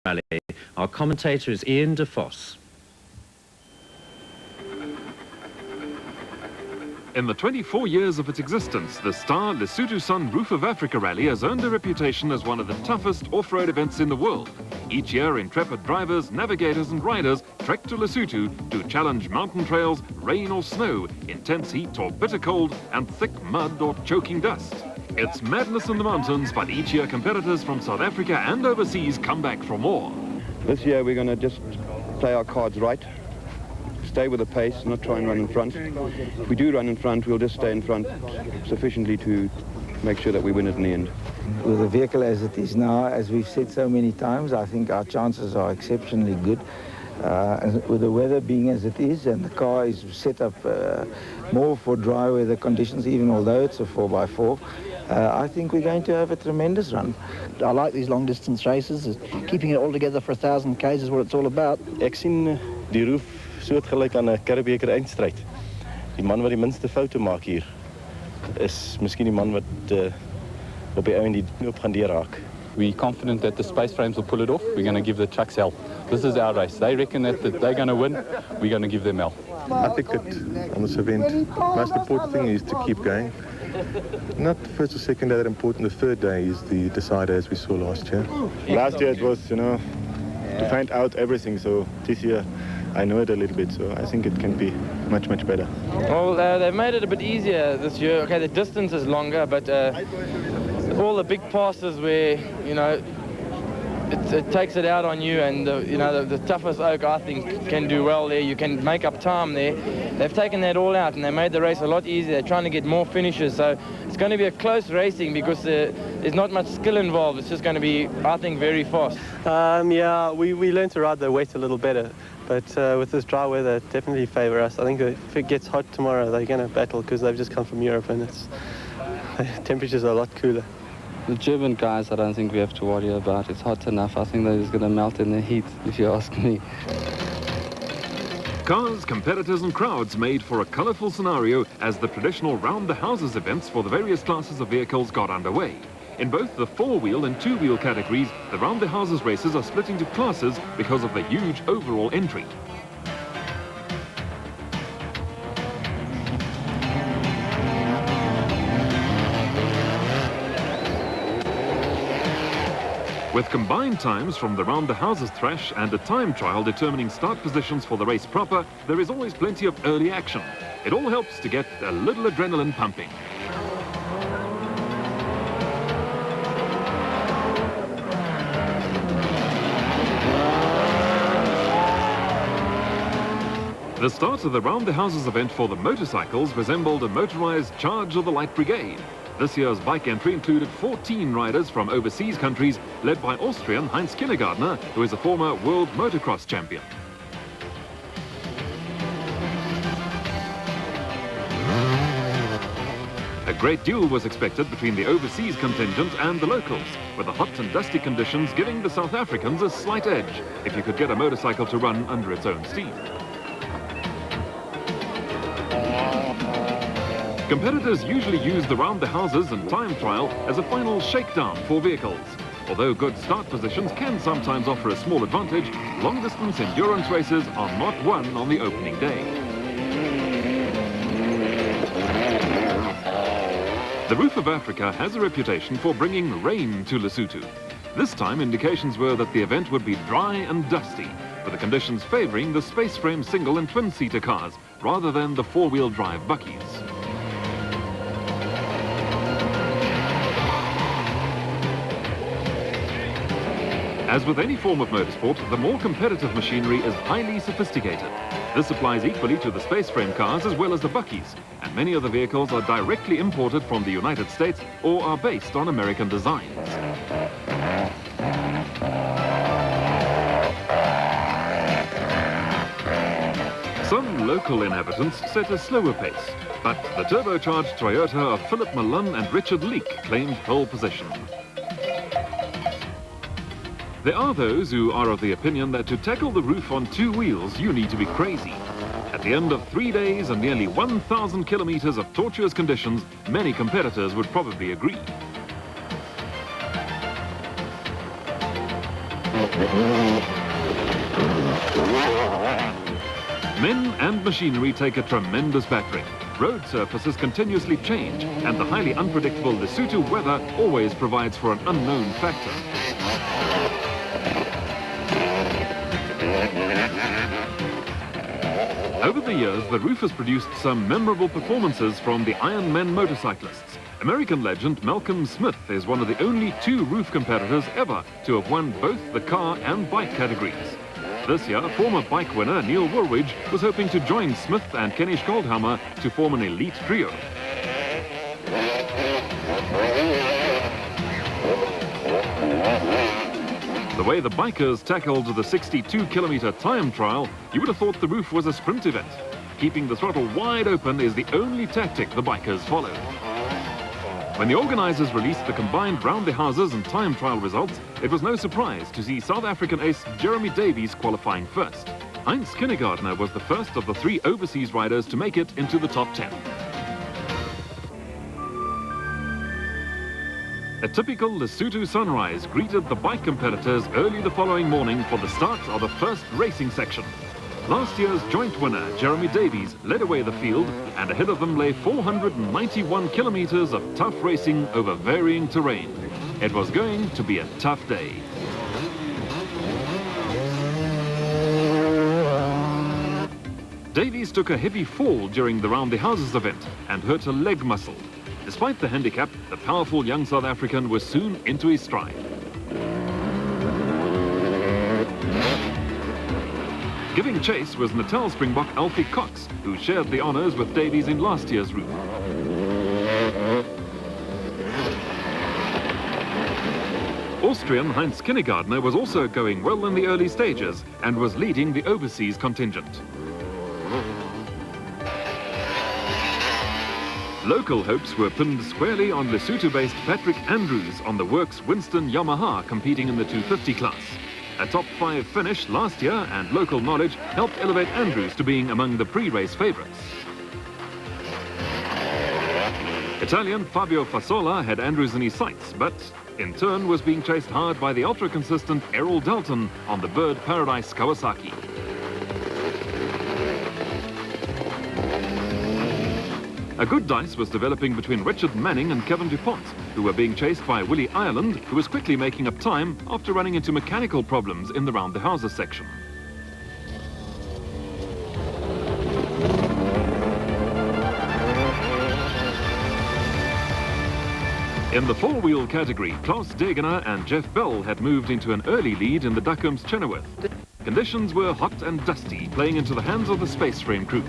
Rally. Our commentator is Ian DeFoss. In the 24 years of its existence, the Star Lesotho Sun Roof of Africa Rally has earned a reputation as one of the toughest off-road events in the world. Each year, intrepid drivers, navigators and riders trek to Lesotho to challenge mountain trails, rain or snow, intense heat or bitter cold, and thick mud or choking dust. It's madness in the mountains, but each year competitors from South Africa and overseas come back for more. This year we're going to just play our cards right. Stay with the pace, not try and run in front. If we do run in front, we'll just stay in front sufficiently to make sure that we win it in the end. With the vehicle as it is now, as we've said so many times, I think our chances are exceptionally good. And with the weather being as it is, and the car is set up more for dry weather conditions, even although it's a 4x4, I think we're going to have a tremendous run. I like these long distance races. Keeping it all together for 1,000 k's is what it's all about. Ek sien die Roof soortgelyk aan 'n Curriebeeker eindstryd. Die man wat die minste foute maak hier is miskien die man wat op die ou en die knoop gaan deurraak. We're confident that the space frames will pull it off. We're going to give the trucks hell. This is our race. They reckon that they're going to win. We're going to give them hell. I think that on this event, most important thing is to keep going. Not the first or second day that important. The third day is the decider, as we saw last year. Last year it was, to find out everything. So this year I know it a little bit. So I think it can be much, much better. Well, they've made it a bit easier this year. Okay, the distance is longer, but all the big passes where, it takes it out on you, and the toughest oak, I think, can do well there. You can make up time there. They've taken that all out, and they made the race a lot easier. They're trying to get more finishes, so it's going to be a close racing because there's not much skill involved. It's just going to be, I think, very fast. Yeah, we learned to ride the wet a little better, but with this dry weather, it definitely favour us. I think if it gets hot tomorrow, they're going to battle because they've just come from Europe, and the temperatures are a lot cooler. The German guys, I don't think we have to worry about. It's hot enough. I think they're just going to melt in the heat, if you ask me. Cars, competitors and crowds made for a colourful scenario as the traditional round the houses events for the various classes of vehicles got underway. In both the four-wheel and two-wheel categories, the round the houses races are split into classes because of the huge overall entry. With combined times from the round the houses thrash and a time trial determining start positions for the race proper, there is always plenty of early action. It all helps to get a little adrenaline pumping. The start of the Round the Houses event for the motorcycles resembled a motorized charge of the Light Brigade. This year's bike entry included 14 riders from overseas countries, led by Austrian Heinz Kindergartner, who is a former world motocross champion. A great duel was expected between the overseas contingent and the locals, with the hot and dusty conditions giving the South Africans a slight edge if you could get a motorcycle to run under its own steam. Competitors usually use the round the houses and time trial as a final shakedown for vehicles. Although good start positions can sometimes offer a small advantage, long-distance endurance races are not won on the opening day. The Roof of Africa has a reputation for bringing rain to Lesotho. This time, indications were that the event would be dry and dusty, with the conditions favouring the space frame single and twin-seater cars, rather than the four-wheel drive buckies. As with any form of motorsport, the more competitive machinery is highly sophisticated. This applies equally to the space frame cars as well as the buckies, and many of the vehicles are directly imported from the United States or are based on American designs. Some local inhabitants set a slower pace, but the turbocharged Toyota of Philip Malone and Richard Leek claimed pole position. There are those who are of the opinion that to tackle the roof on two wheels, you need to be crazy. At the end of 3 days and nearly 1,000 kilometers of tortuous conditions, many competitors would probably agree. Men and machinery take a tremendous battering. Road surfaces continuously change, and the highly unpredictable Lesotho weather always provides for an unknown factor. Over the years, the roof has produced some memorable performances from the Ironman motorcyclists. American legend Malcolm Smith is one of the only 2 roof competitors ever to have won both the car and bike categories. This year, former bike winner Neil Woolridge was hoping to join Smith and Kenny Goldhammer to form an elite trio. The way the bikers tackled the 62-kilometer time trial, you would have thought the roof was a sprint event. Keeping the throttle wide open is the only tactic the bikers followed. When the organisers released the combined round the houses and time trial results, it was no surprise to see South African ace Jeremy Davies qualifying first. Heinz Kindergartner was the first of the 3 overseas riders to make it into the top 10. A typical Lesotho sunrise greeted the bike competitors early the following morning for the start of the first racing section. Last year's joint winner, Jeremy Davies, led away the field, and ahead of them lay 491 kilometers of tough racing over varying terrain. It was going to be a tough day. Davies took a heavy fall during the Round the Houses event and hurt a leg muscle. Despite the handicap, the powerful young South African was soon into his stride. Giving chase was Natal Springbok Alfie Cox, who shared the honours with Davies in last year's roof. Austrian Heinz Kindergartner was also going well in the early stages and was leading the overseas contingent. Local hopes were pinned squarely on Lesotho-based Patrick Andrews on the works Winston Yamaha competing in the 250 class. A top 5 finish last year and local knowledge helped elevate Andrews to being among the pre-race favourites. Italian Fabio Fasola had Andrews in his sights, but in turn was being chased hard by the ultra-consistent Errol Dalton on the Bird Paradise Kawasaki. A good dice was developing between Richard Manning and Kevin DuPont, who were being chased by Willie Ireland, who was quickly making up time after running into mechanical problems in the Round the Houses section. In the four-wheel category, Klaus Degener and Jeff Bell had moved into an early lead in the Duckham's Chenoweth. Conditions were hot and dusty, playing into the hands of the space frame crews.